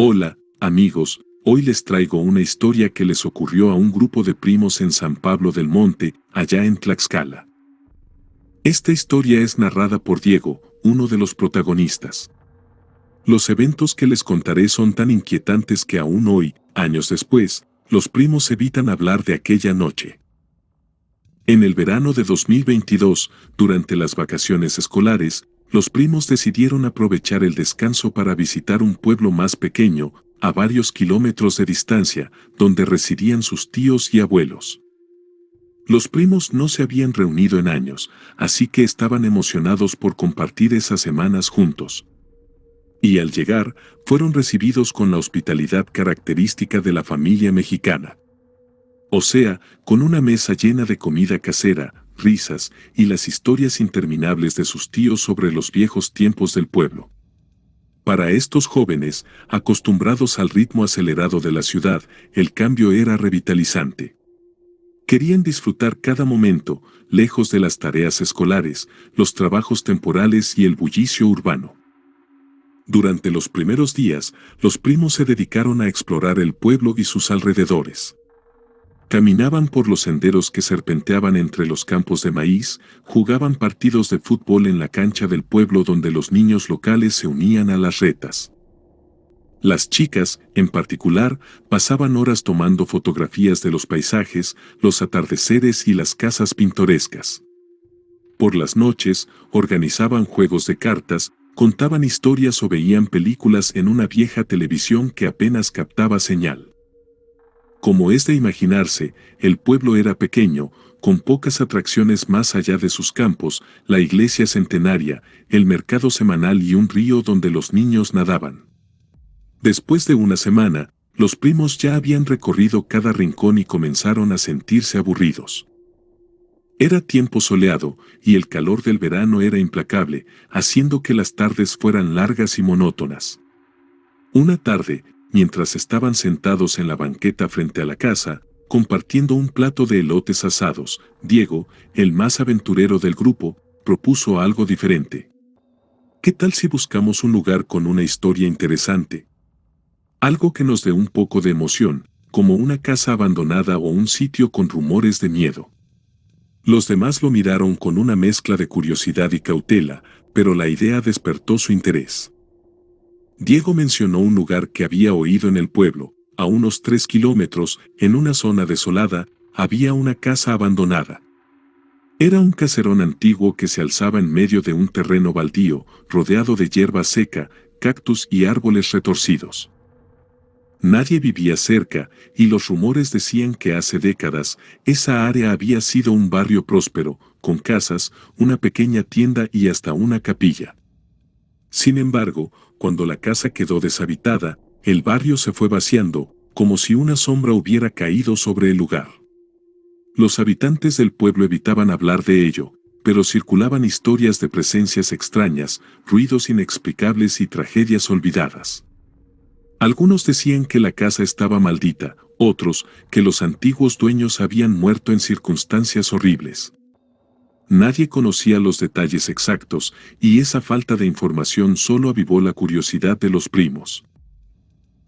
Hola, amigos, hoy les traigo una historia que les ocurrió a un grupo de primos en San Pablo del Monte, allá en Tlaxcala. Esta historia es narrada por Diego, uno de los protagonistas. Los eventos que les contaré son tan inquietantes que aún hoy, años después, los primos evitan hablar de aquella noche. En el verano de 2022, durante las vacaciones escolares, los primos decidieron aprovechar el descanso para visitar un pueblo más pequeño, a varios kilómetros de distancia, donde residían sus tíos y abuelos. Los primos no se habían reunido en años, así que estaban emocionados por compartir esas semanas juntos. Y al llegar, fueron recibidos con la hospitalidad característica de la familia mexicana. O sea, con una mesa llena de comida casera, risas y las historias interminables de sus tíos sobre los viejos tiempos del pueblo. Para estos jóvenes, acostumbrados al ritmo acelerado de la ciudad, el cambio era revitalizante. Querían disfrutar cada momento, lejos de las tareas escolares, los trabajos temporales y el bullicio urbano. Durante los primeros días, los primos se dedicaron a explorar el pueblo y sus alrededores. Caminaban por los senderos que serpenteaban entre los campos de maíz, jugaban partidos de fútbol en la cancha del pueblo donde los niños locales se unían a las retas. Las chicas, en particular, pasaban horas tomando fotografías de los paisajes, los atardeceres y las casas pintorescas. Por las noches, organizaban juegos de cartas, contaban historias o veían películas en una vieja televisión que apenas captaba señal. Como es de imaginarse, el pueblo era pequeño, con pocas atracciones más allá de sus campos, la iglesia centenaria, el mercado semanal y un río donde los niños nadaban. Después de una semana, los primos ya habían recorrido cada rincón y comenzaron a sentirse aburridos. Era tiempo soleado, y el calor del verano era implacable, haciendo que las tardes fueran largas y monótonas. Una tarde, mientras estaban sentados en la banqueta frente a la casa, compartiendo un plato de elotes asados, Diego, el más aventurero del grupo, propuso algo diferente. ¿Qué tal si buscamos un lugar con una historia interesante? Algo que nos dé un poco de emoción, como una casa abandonada o un sitio con rumores de miedo. Los demás lo miraron con una mezcla de curiosidad y cautela, pero la idea despertó su interés. Diego mencionó un lugar que había oído en el pueblo. A unos 3 kilómetros, en una zona desolada, había una casa abandonada. Era un caserón antiguo que se alzaba en medio de un terreno baldío, rodeado de hierba seca, cactus y árboles retorcidos. Nadie vivía cerca, y los rumores decían que hace décadas, esa área había sido un barrio próspero, con casas, una pequeña tienda y hasta una capilla. Sin embargo, cuando la casa quedó deshabitada, el barrio se fue vaciando, como si una sombra hubiera caído sobre el lugar. Los habitantes del pueblo evitaban hablar de ello, pero circulaban historias de presencias extrañas, ruidos inexplicables y tragedias olvidadas. Algunos decían que la casa estaba maldita, otros, que los antiguos dueños habían muerto en circunstancias horribles. Nadie conocía los detalles exactos, y esa falta de información solo avivó la curiosidad de los primos.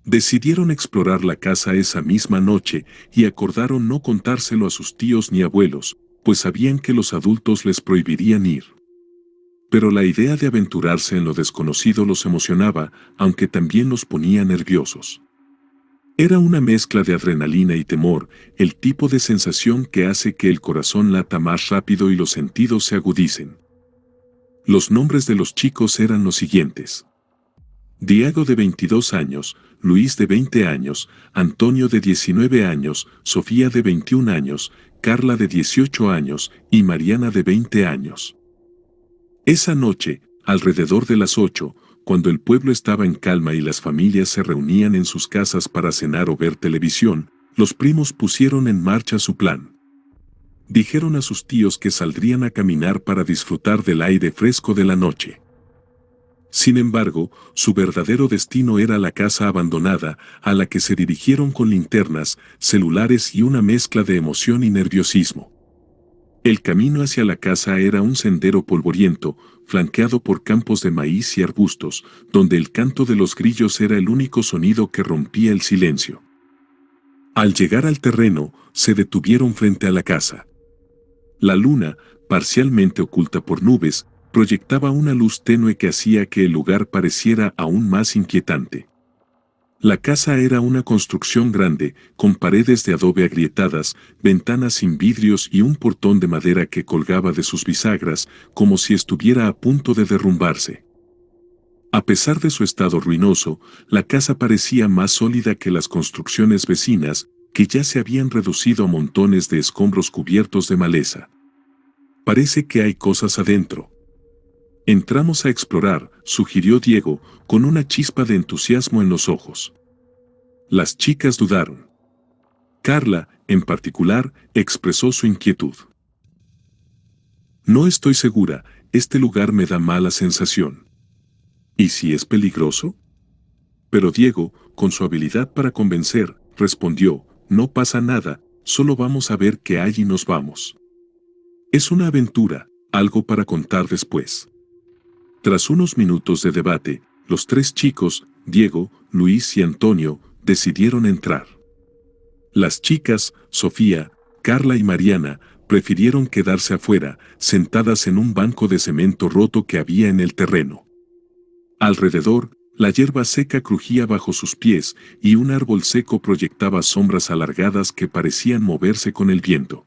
Decidieron explorar la casa esa misma noche y acordaron no contárselo a sus tíos ni abuelos, pues sabían que los adultos les prohibirían ir. Pero la idea de aventurarse en lo desconocido los emocionaba, aunque también los ponía nerviosos. Era una mezcla de adrenalina y temor, el tipo de sensación que hace que el corazón lata más rápido y los sentidos se agudicen. Los nombres de los chicos eran los siguientes: Diego de 22 años, Luis de 20 años, Antonio de 19 años, Sofía de 21 años, Carla de 18 años y Mariana de 20 años. Esa noche, alrededor de las 8, cuando el pueblo estaba en calma y las familias se reunían en sus casas para cenar o ver televisión, los primos pusieron en marcha su plan. Dijeron a sus tíos que saldrían a caminar para disfrutar del aire fresco de la noche. Sin embargo, su verdadero destino era la casa abandonada, a la que se dirigieron con linternas, celulares y una mezcla de emoción y nerviosismo. El camino hacia la casa era un sendero polvoriento, flanqueado por campos de maíz y arbustos, donde el canto de los grillos era el único sonido que rompía el silencio. Al llegar al terreno, se detuvieron frente a la casa. La luna, parcialmente oculta por nubes, proyectaba una luz tenue que hacía que el lugar pareciera aún más inquietante. La casa era una construcción grande, con paredes de adobe agrietadas, ventanas sin vidrios y un portón de madera que colgaba de sus bisagras, como si estuviera a punto de derrumbarse. A pesar de su estado ruinoso, la casa parecía más sólida que las construcciones vecinas, que ya se habían reducido a montones de escombros cubiertos de maleza. Parece que hay cosas adentro. Entramos a explorar, sugirió Diego, con una chispa de entusiasmo en los ojos. Las chicas dudaron. Carla, en particular, expresó su inquietud. No estoy segura, este lugar me da mala sensación. ¿Y si es peligroso? Pero Diego, con su habilidad para convencer, respondió, no pasa nada, solo vamos a ver qué hay y nos vamos. Es una aventura, algo para contar después. Tras unos minutos de debate, los tres chicos, Diego, Luis y Antonio, decidieron entrar. Las chicas, Sofía, Carla y Mariana, prefirieron quedarse afuera, sentadas en un banco de cemento roto que había en el terreno. Alrededor, la hierba seca crujía bajo sus pies y un árbol seco proyectaba sombras alargadas que parecían moverse con el viento.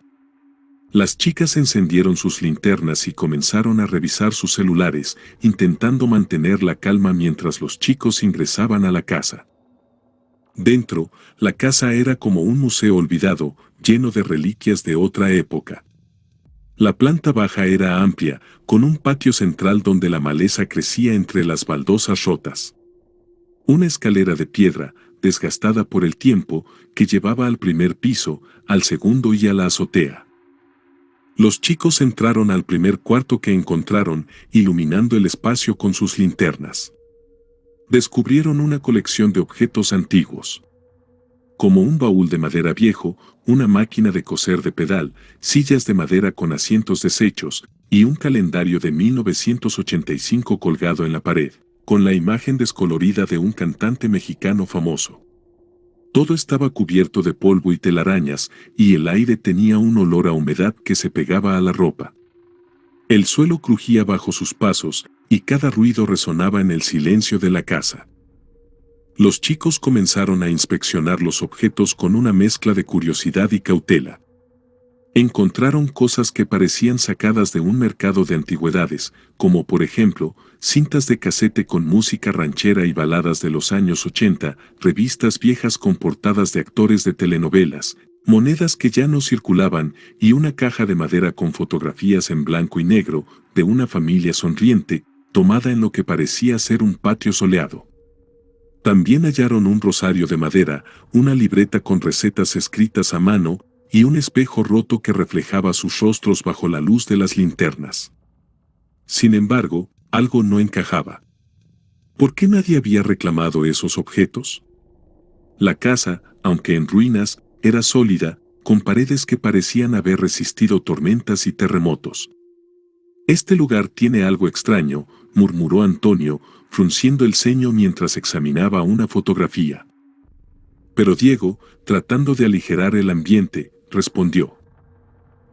Las chicas encendieron sus linternas y comenzaron a revisar sus celulares, intentando mantener la calma mientras los chicos ingresaban a la casa. Dentro, la casa era como un museo olvidado, lleno de reliquias de otra época. La planta baja era amplia, con un patio central donde la maleza crecía entre las baldosas rotas. Una escalera de piedra, desgastada por el tiempo, que llevaba al primer piso, al segundo y a la azotea. Los chicos entraron al primer cuarto que encontraron, iluminando el espacio con sus linternas. Descubrieron una colección de objetos antiguos. Como un baúl de madera viejo, una máquina de coser de pedal, sillas de madera con asientos deshechos, y un calendario de 1985 colgado en la pared, con la imagen descolorida de un cantante mexicano famoso. Todo estaba cubierto de polvo y telarañas, y el aire tenía un olor a humedad que se pegaba a la ropa. El suelo crujía bajo sus pasos, y cada ruido resonaba en el silencio de la casa. Los chicos comenzaron a inspeccionar los objetos con una mezcla de curiosidad y cautela. Encontraron cosas que parecían sacadas de un mercado de antigüedades, como por ejemplo, cintas de casete con música ranchera y baladas de los años 80, revistas viejas con portadas de actores de telenovelas, monedas que ya no circulaban y una caja de madera con fotografías en blanco y negro de una familia sonriente, tomada en lo que parecía ser un patio soleado. También hallaron un rosario de madera, una libreta con recetas escritas a mano, y un espejo roto que reflejaba sus rostros bajo la luz de las linternas. Sin embargo, algo no encajaba. ¿Por qué nadie había reclamado esos objetos? La casa, aunque en ruinas, era sólida, con paredes que parecían haber resistido tormentas y terremotos. Este lugar tiene algo extraño, murmuró Antonio, frunciendo el ceño mientras examinaba una fotografía. Pero Diego, tratando de aligerar el ambiente, respondió: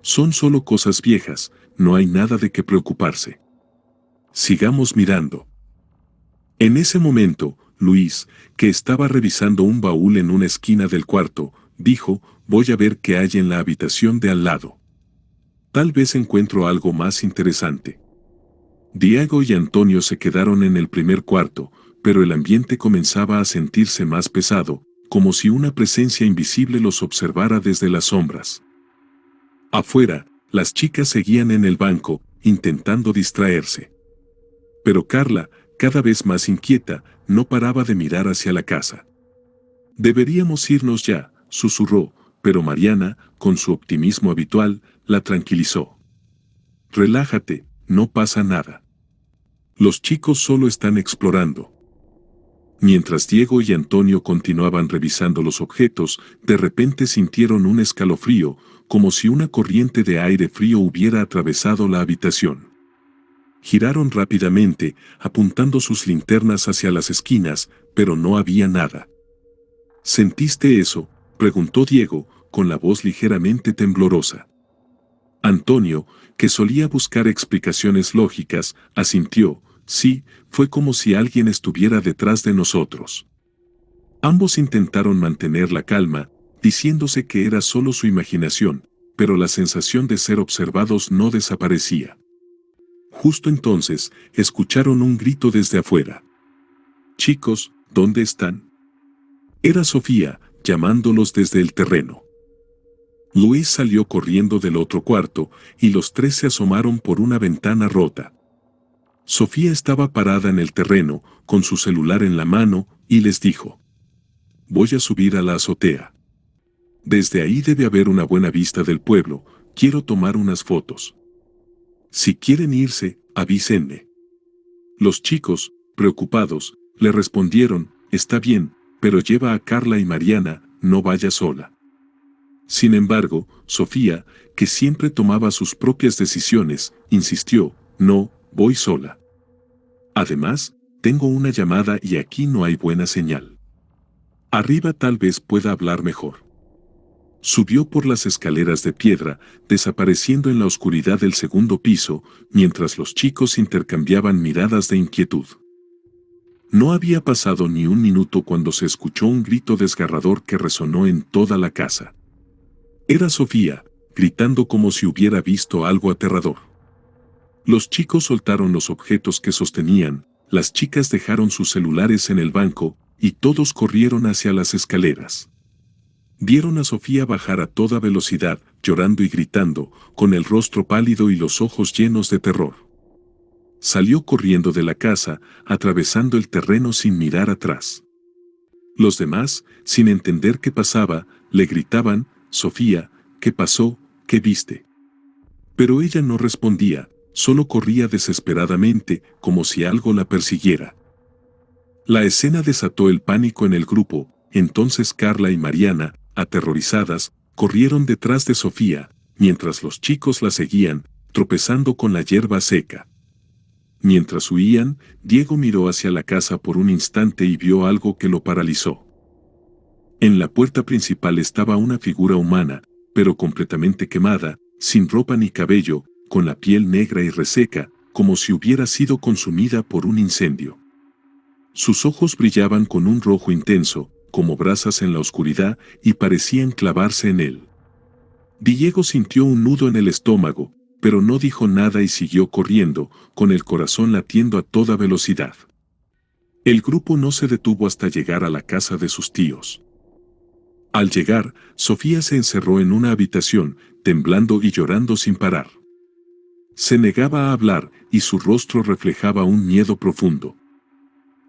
son solo cosas viejas, no hay nada de qué preocuparse. Sigamos mirando. En ese momento, Luis, que estaba revisando un baúl en una esquina del cuarto, dijo: voy a ver qué hay en la habitación de al lado. Tal vez encuentro algo más interesante. Diego y Antonio se quedaron en el primer cuarto, pero el ambiente comenzaba a sentirse más pesado, como si una presencia invisible los observara desde las sombras. Afuera, las chicas seguían en el banco, intentando distraerse. Pero Carla, cada vez más inquieta, no paraba de mirar hacia la casa. Deberíamos irnos ya, susurró, pero Mariana, con su optimismo habitual, la tranquilizó. Relájate, no pasa nada. Los chicos solo están explorando. Mientras Diego y Antonio continuaban revisando los objetos, de repente sintieron un escalofrío, como si una corriente de aire frío hubiera atravesado la habitación. Giraron rápidamente, apuntando sus linternas hacia las esquinas, pero no había nada. ¿Sentiste eso?, preguntó Diego, con la voz ligeramente temblorosa. Antonio, que solía buscar explicaciones lógicas, asintió: sí, fue como si alguien estuviera detrás de nosotros. Ambos intentaron mantener la calma, diciéndose que era solo su imaginación, pero la sensación de ser observados no desaparecía. Justo entonces, escucharon un grito desde afuera. «Chicos, ¿dónde están?». Era Sofía, llamándolos desde el terreno. Luis salió corriendo del otro cuarto, y los tres se asomaron por una ventana rota. Sofía estaba parada en el terreno, con su celular en la mano, y les dijo: «Voy a subir a la azotea. Desde ahí debe haber una buena vista del pueblo, quiero tomar unas fotos. Si quieren irse, avísenme». Los chicos, preocupados, le respondieron: «Está bien, pero lleva a Carla y Mariana, no vaya sola». Sin embargo, Sofía, que siempre tomaba sus propias decisiones, insistió: «No, voy sola. Además, tengo una llamada y aquí no hay buena señal. Arriba tal vez pueda hablar mejor». Subió por las escaleras de piedra, desapareciendo en la oscuridad del segundo piso, mientras los chicos intercambiaban miradas de inquietud. No había pasado ni un minuto cuando se escuchó un grito desgarrador que resonó en toda la casa. Era Sofía, gritando como si hubiera visto algo aterrador. Los chicos soltaron los objetos que sostenían, las chicas dejaron sus celulares en el banco, y todos corrieron hacia las escaleras. Vieron a Sofía bajar a toda velocidad, llorando y gritando, con el rostro pálido y los ojos llenos de terror. Salió corriendo de la casa, atravesando el terreno sin mirar atrás. Los demás, sin entender qué pasaba, le gritaban: «Sofía, ¿qué pasó? ¿Qué viste?». Pero ella no respondía, solo corría desesperadamente, como si algo la persiguiera. La escena desató el pánico en el grupo. Entonces Carla y Mariana, aterrorizadas, corrieron detrás de Sofía, mientras los chicos la seguían, tropezando con la hierba seca. Mientras huían, Diego miró hacia la casa por un instante y vio algo que lo paralizó. En la puerta principal estaba una figura humana, pero completamente quemada, sin ropa ni cabello, con la piel negra y reseca, como si hubiera sido consumida por un incendio. Sus ojos brillaban con un rojo intenso, como brasas en la oscuridad, y parecían clavarse en él. Diego sintió un nudo en el estómago, pero no dijo nada y siguió corriendo, con el corazón latiendo a toda velocidad. El grupo no se detuvo hasta llegar a la casa de sus tíos. Al llegar, Sofía se encerró en una habitación, temblando y llorando sin parar. Se negaba a hablar, y su rostro reflejaba un miedo profundo.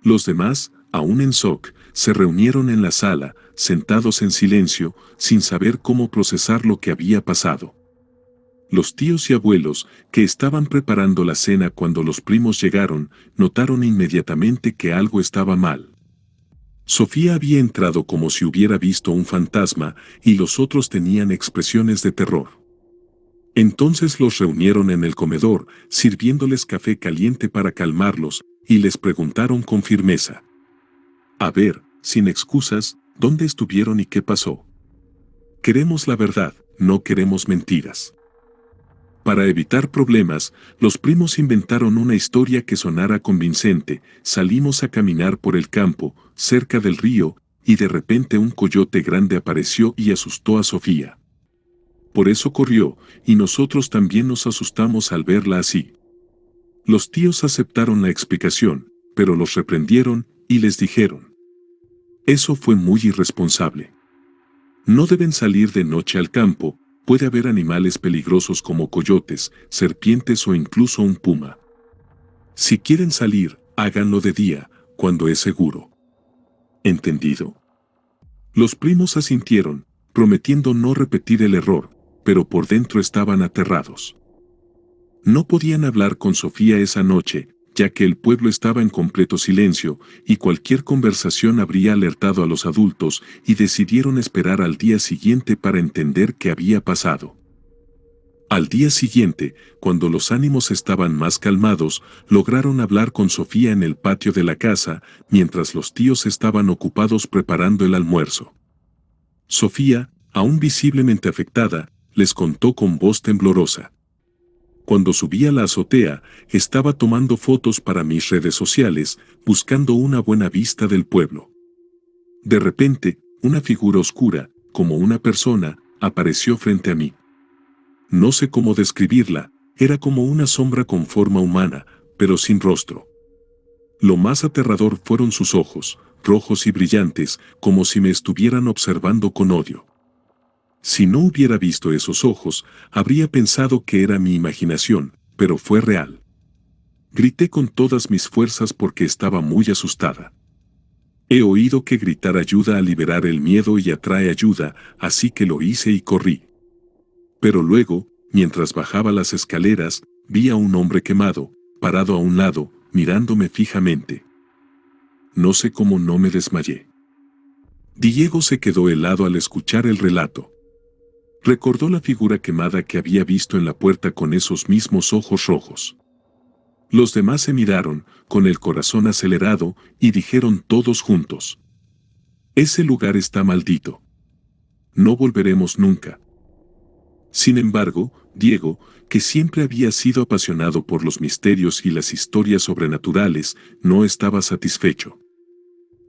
Los demás, aún en shock, se reunieron en la sala, sentados en silencio, sin saber cómo procesar lo que había pasado. Los tíos y abuelos, que estaban preparando la cena cuando los primos llegaron, notaron inmediatamente que algo estaba mal. Sofía había entrado como si hubiera visto un fantasma, y los otros tenían expresiones de terror. Entonces los reunieron en el comedor, sirviéndoles café caliente para calmarlos, y les preguntaron con firmeza: «A ver, sin excusas, ¿dónde estuvieron y qué pasó? Queremos la verdad, no queremos mentiras». Para evitar problemas, los primos inventaron una historia que sonara convincente. «Salimos a caminar por el campo, cerca del río, y de repente un coyote grande apareció y asustó a Sofía. Por eso corrió, y nosotros también nos asustamos al verla así». Los tíos aceptaron la explicación, pero los reprendieron y les dijeron: «Eso fue muy irresponsable. No deben salir de noche al campo, puede haber animales peligrosos como coyotes, serpientes o incluso un puma. Si quieren salir, háganlo de día, cuando es seguro». ¿Entendido? Los primos asintieron, prometiendo no repetir el error, pero por dentro estaban aterrados. No podían hablar con Sofía esa noche, ya que el pueblo estaba en completo silencio y cualquier conversación habría alertado a los adultos, y decidieron esperar al día siguiente para entender qué había pasado. Al día siguiente, cuando los ánimos estaban más calmados, lograron hablar con Sofía en el patio de la casa, mientras los tíos estaban ocupados preparando el almuerzo. Sofía, aún visiblemente afectada, les contó con voz temblorosa. Cuando subí a la azotea, estaba tomando fotos para mis redes sociales, buscando una buena vista del pueblo. De repente, una figura oscura, como una persona, apareció frente a mí. No sé cómo describirla, era como una sombra con forma humana, pero sin rostro. Lo más aterrador fueron sus ojos, rojos y brillantes, como si me estuvieran observando con odio. Si no hubiera visto esos ojos, habría pensado que era mi imaginación, pero fue real. Grité con todas mis fuerzas porque estaba muy asustada. He oído que gritar ayuda a liberar el miedo y atrae ayuda, así que lo hice y corrí. Pero luego, mientras bajaba las escaleras, vi a un hombre quemado, parado a un lado, mirándome fijamente. No sé cómo no me desmayé. Diego se quedó helado al escuchar el relato. Recordó la figura quemada que había visto en la puerta con esos mismos ojos rojos. Los demás se miraron, con el corazón acelerado, y dijeron todos juntos: «Ese lugar está maldito. No volveremos nunca». Sin embargo, Diego, que siempre había sido apasionado por los misterios y las historias sobrenaturales, no estaba satisfecho.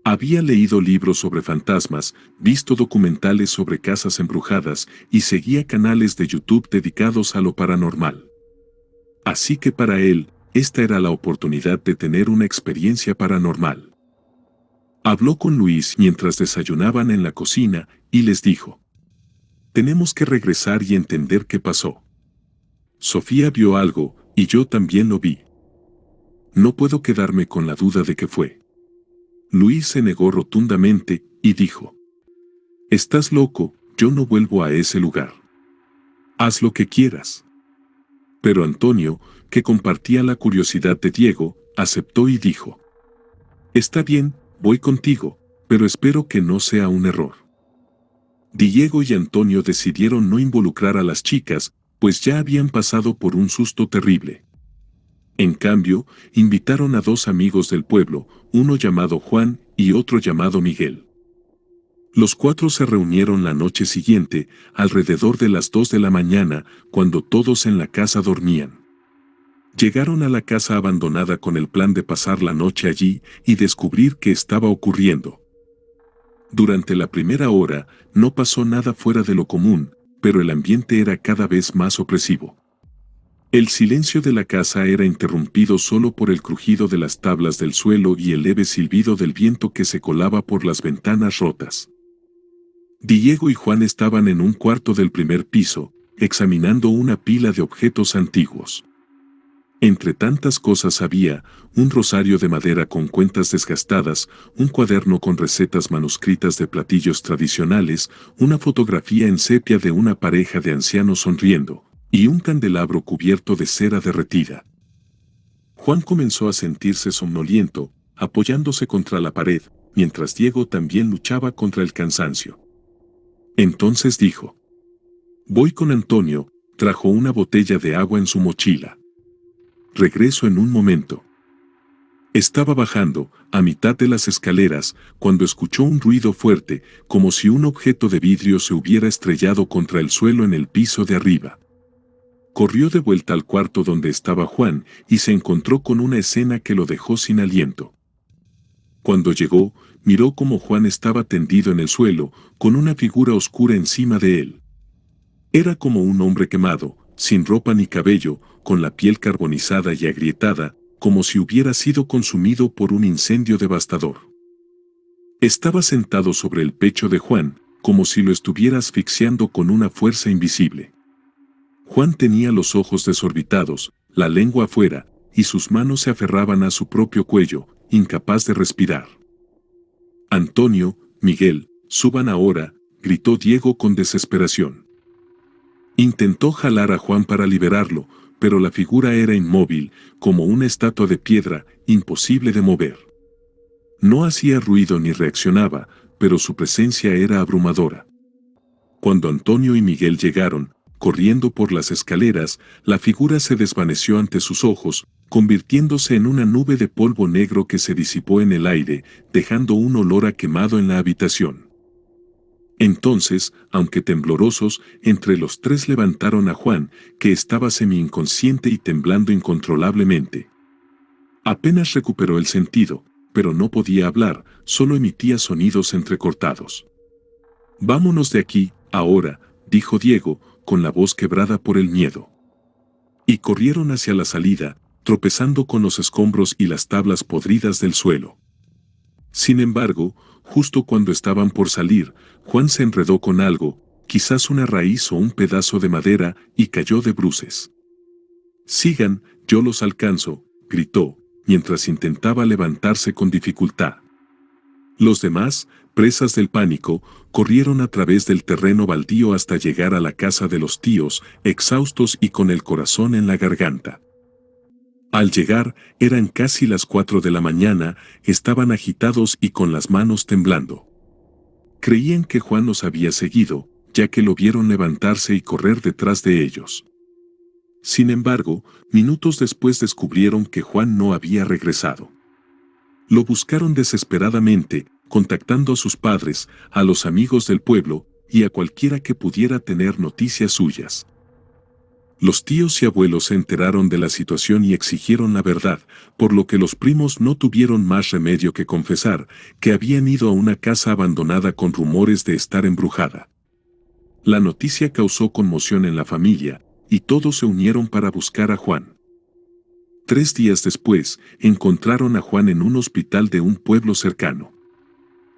Había leído libros sobre fantasmas, visto documentales sobre casas embrujadas y seguía canales de YouTube dedicados a lo paranormal. Así que para él, esta era la oportunidad de tener una experiencia paranormal. Habló con Luis mientras desayunaban en la cocina y les dijo: «Tenemos que regresar y entender qué pasó. Sofía vio algo, y yo también lo vi. No puedo quedarme con la duda de qué fue». Luis se negó rotundamente y dijo: «Estás loco, yo no vuelvo a ese lugar. Haz lo que quieras». Pero Antonio, que compartía la curiosidad de Diego, aceptó y dijo: «Está bien, voy contigo, pero espero que no sea un error». Diego y Antonio decidieron no involucrar a las chicas, pues ya habían pasado por un susto terrible. En cambio, invitaron a dos amigos del pueblo, uno llamado Juan y otro llamado Miguel. Los cuatro se reunieron la noche siguiente, alrededor de las 2 de la mañana, cuando todos en la casa dormían. Llegaron a la casa abandonada con el plan de pasar la noche allí y descubrir qué estaba ocurriendo. Durante la primera hora, no pasó nada fuera de lo común, pero el ambiente era cada vez más opresivo. El silencio de la casa era interrumpido solo por el crujido de las tablas del suelo y el leve silbido del viento que se colaba por las ventanas rotas. Diego y Juan estaban en un cuarto del primer piso, examinando una pila de objetos antiguos. Entre tantas cosas había un rosario de madera con cuentas desgastadas, un cuaderno con recetas manuscritas de platillos tradicionales, una fotografía en sepia de una pareja de ancianos sonriendo, y un candelabro cubierto de cera derretida. Juan comenzó a sentirse somnoliento, apoyándose contra la pared, mientras Diego también luchaba contra el cansancio. Entonces dijo: «Voy con Antonio», trajo una botella de agua en su mochila. «Regreso en un momento». Estaba bajando, a mitad de las escaleras, cuando escuchó un ruido fuerte, como si un objeto de vidrio se hubiera estrellado contra el suelo en el piso de arriba. Corrió de vuelta al cuarto donde estaba Juan y se encontró con una escena que lo dejó sin aliento. Cuando llegó, miró cómo Juan estaba tendido en el suelo, con una figura oscura encima de él. Era como un hombre quemado, sin ropa ni cabello, con la piel carbonizada y agrietada, como si hubiera sido consumido por un incendio devastador. Estaba sentado sobre el pecho de Juan, como si lo estuviera asfixiando con una fuerza invisible. Juan tenía los ojos desorbitados, la lengua afuera, y sus manos se aferraban a su propio cuello, incapaz de respirar. «Antonio, Miguel, suban ahora», gritó Diego con desesperación. Intentó jalar a Juan para liberarlo, pero la figura era inmóvil, como una estatua de piedra, imposible de mover. No hacía ruido ni reaccionaba, pero su presencia era abrumadora. Cuando Antonio y Miguel llegaron, corriendo por las escaleras, la figura se desvaneció ante sus ojos, convirtiéndose en una nube de polvo negro que se disipó en el aire, dejando un olor a quemado en la habitación. Entonces, aunque temblorosos, entre los tres levantaron a Juan, que estaba semi-inconsciente y temblando incontrolablemente. Apenas recuperó el sentido, pero no podía hablar, solo emitía sonidos entrecortados. «Vámonos de aquí, ahora», dijo Diego, con la voz quebrada por el miedo. Y corrieron hacia la salida, tropezando con los escombros y las tablas podridas del suelo. Sin embargo, justo cuando estaban por salir, Juan se enredó con algo, quizás una raíz o un pedazo de madera, y cayó de bruces. «Sigan, yo los alcanzo», gritó, mientras intentaba levantarse con dificultad. Los demás, presas del pánico, corrieron a través del terreno baldío hasta llegar a la casa de los tíos, exhaustos y con el corazón en la garganta. Al llegar, eran casi las 4 de la mañana, estaban agitados y con las manos temblando. Creían que Juan los había seguido, ya que lo vieron levantarse y correr detrás de ellos. Sin embargo, minutos después descubrieron que Juan no había regresado. Lo buscaron desesperadamente, contactando a sus padres, a los amigos del pueblo y a cualquiera que pudiera tener noticias suyas. Los tíos y abuelos se enteraron de la situación y exigieron la verdad, por lo que los primos no tuvieron más remedio que confesar que habían ido a una casa abandonada con rumores de estar embrujada. La noticia causó conmoción en la familia, y todos se unieron para buscar a Juan. 3 días después, encontraron a Juan en un hospital de un pueblo cercano.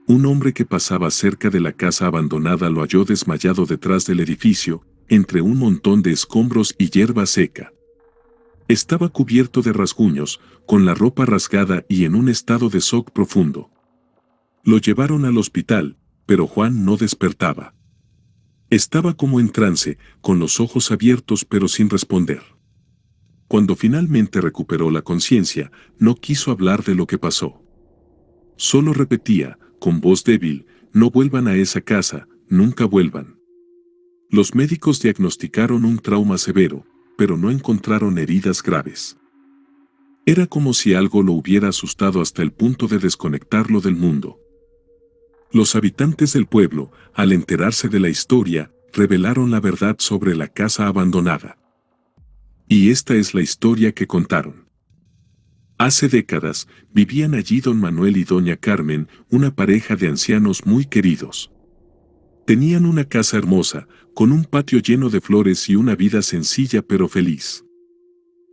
Un hombre que pasaba cerca de la casa abandonada lo halló desmayado detrás del edificio, entre un montón de escombros y hierba seca. Estaba cubierto de rasguños, con la ropa rasgada y en un estado de shock profundo. Lo llevaron al hospital, pero Juan no despertaba. Estaba como en trance, con los ojos abiertos pero sin responder. Cuando finalmente recuperó la conciencia, no quiso hablar de lo que pasó. Solo repetía, con voz débil, «No vuelvan a esa casa, nunca vuelvan». Los médicos diagnosticaron un trauma severo, pero no encontraron heridas graves. Era como si algo lo hubiera asustado hasta el punto de desconectarlo del mundo. Los habitantes del pueblo, al enterarse de la historia, revelaron la verdad sobre la casa abandonada. Y esta es la historia que contaron. Hace décadas, vivían allí don Manuel y doña Carmen, una pareja de ancianos muy queridos. Tenían una casa hermosa, con un patio lleno de flores y una vida sencilla pero feliz.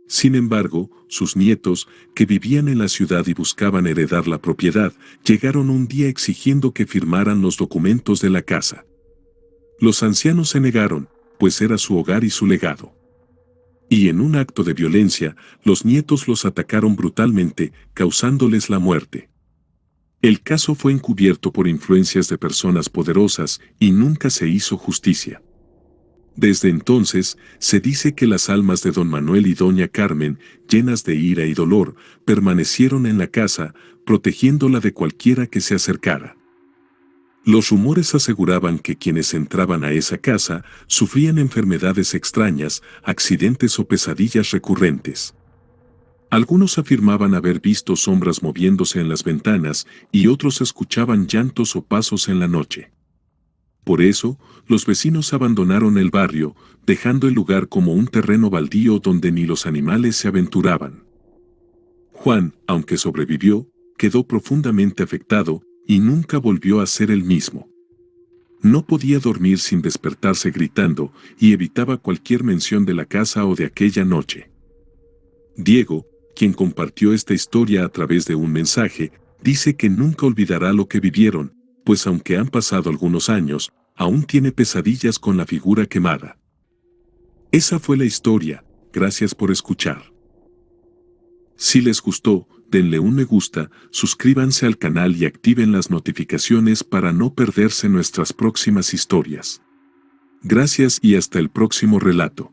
Sin embargo, sus nietos, que vivían en la ciudad y buscaban heredar la propiedad, llegaron un día exigiendo que firmaran los documentos de la casa. Los ancianos se negaron, pues era su hogar y su legado. Y en un acto de violencia, los nietos los atacaron brutalmente, causándoles la muerte. El caso fue encubierto por influencias de personas poderosas y nunca se hizo justicia. Desde entonces, se dice que las almas de don Manuel y doña Carmen, llenas de ira y dolor, permanecieron en la casa, protegiéndola de cualquiera que se acercara. Los rumores aseguraban que quienes entraban a esa casa sufrían enfermedades extrañas, accidentes o pesadillas recurrentes. Algunos afirmaban haber visto sombras moviéndose en las ventanas y otros escuchaban llantos o pasos en la noche. Por eso, los vecinos abandonaron el barrio, dejando el lugar como un terreno baldío donde ni los animales se aventuraban. Juan, aunque sobrevivió, quedó profundamente afectado y nunca volvió a ser el mismo. No podía dormir sin despertarse gritando y evitaba cualquier mención de la casa o de aquella noche. Diego, quien compartió esta historia a través de un mensaje, dice que nunca olvidará lo que vivieron, pues aunque han pasado algunos años, aún tiene pesadillas con la figura quemada. Esa fue la historia, gracias por escuchar. Si les gustó, denle un me gusta, suscríbanse al canal y activen las notificaciones para no perderse nuestras próximas historias. Gracias y hasta el próximo relato.